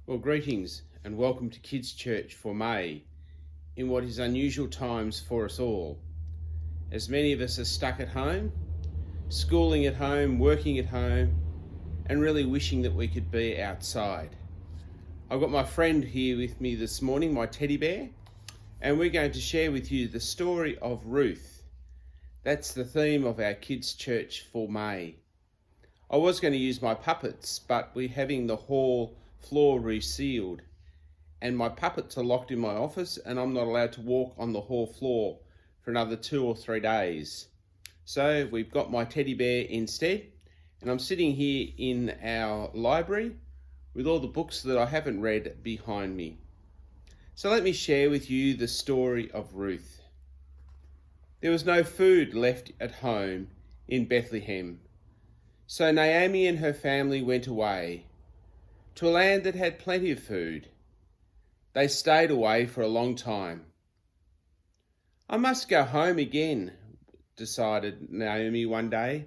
Well, greetings and welcome to Kids Church for May, in what is unusual times for us all. As many of us are stuck at home, schooling at home, working at home, and really wishing that we could be outside. I've got my friend here with me this morning, my teddy bear, and we're going to share with you the story of Ruth. That's the theme of our Kids Church for May. I was going to use my puppets, but we're having the hall floor resealed and my puppets are locked in my office and I'm not allowed to walk on the hall floor for another 2 or 3 days. So we've got my teddy bear instead, and I'm sitting here in our library with all the books that I haven't read behind me. So let me share with you the story of Ruth. There was no food left at home in Bethlehem, so Naomi and her family went away to a land that had plenty of food. They stayed away for a long time. I must go home again, decided Naomi one day.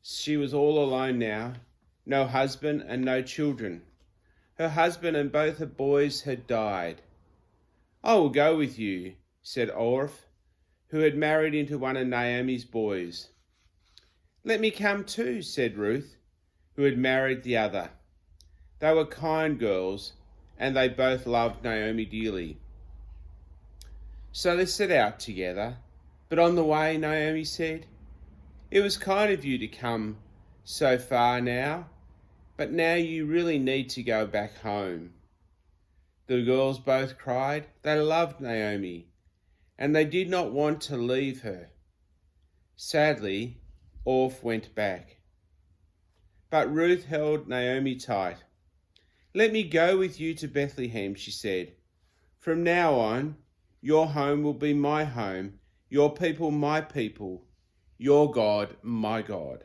She was all alone now, no husband and no children. Her husband and both her boys had died. I will go with you, said Ruth, who had married into one of Naomi's boys. Let me come too, said Ruth, who had married the other. They were kind girls, and they both loved Naomi dearly. So they set out together, but on the way, Naomi said, "It was kind of you to come so far now, but now you really need to go back home." The girls both cried. They loved Naomi, and they did not want to leave her. Sadly, Orph went back. But Ruth held Naomi tight. "Let me go with you to Bethlehem," she said. "From now on, your home will be my home, your people my people, your God my God."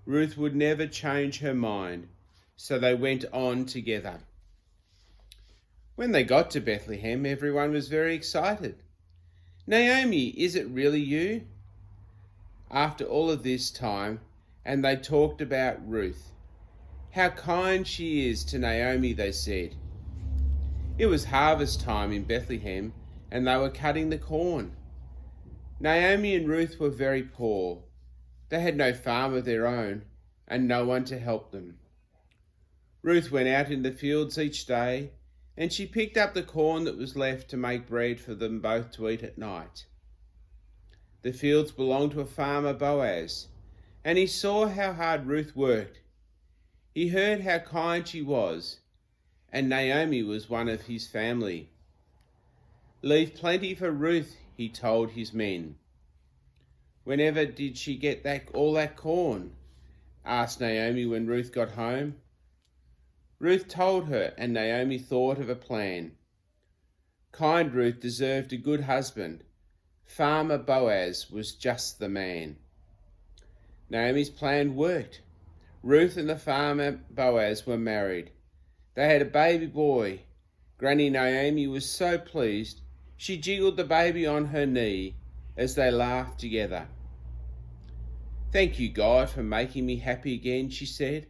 Ruth would never change her mind, so they went on together. When they got to Bethlehem, everyone was very excited. "Naomi, is it really you?" After all of this time, and they talked about Ruth. "How kind she is to Naomi," they said. It was harvest time in Bethlehem, and they were cutting the corn. Naomi and Ruth were very poor. They had no farm of their own, and no one to help them. Ruth went out in the fields each day, and she picked up the corn that was left to make bread for them both to eat at night. The fields belonged to a farmer, Boaz, and he saw how hard Ruth worked. He heard how kind she was, and Naomi was one of his family. "Leave plenty for Ruth," he told his men. "Whenever did she get all that corn?" asked Naomi when Ruth got home. Ruth told her, and Naomi thought of a plan. Kind Ruth deserved a good husband. Farmer Boaz was just the man. Naomi's plan worked. Ruth and the farmer Boaz were married. They had a baby boy. Granny Naomi was so pleased, she jiggled the baby on her knee as they laughed together. "Thank you, God, for making me happy again," she said,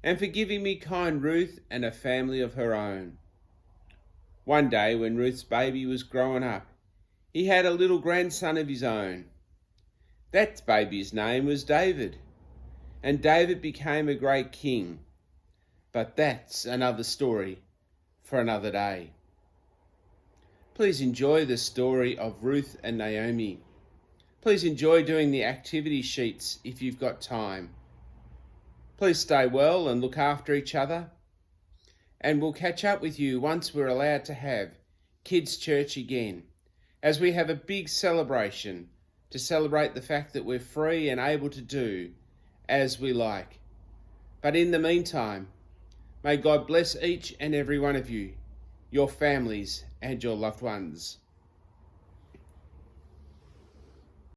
"and for giving me kind Ruth and a family of her own." One day, when Ruth's baby was growing up, he had a little grandson of his own. That baby's name was David. And David became a great king. But that's another story for another day. Please enjoy the story of Ruth and Naomi. Please enjoy doing the activity sheets if you've got time. Please stay well and look after each other. And we'll catch up with you once we're allowed to have Kids Church again, as we have a big celebration to celebrate the fact that we're free and able to do as we like. But in the meantime, may God bless each and every one of you, your families and your loved ones.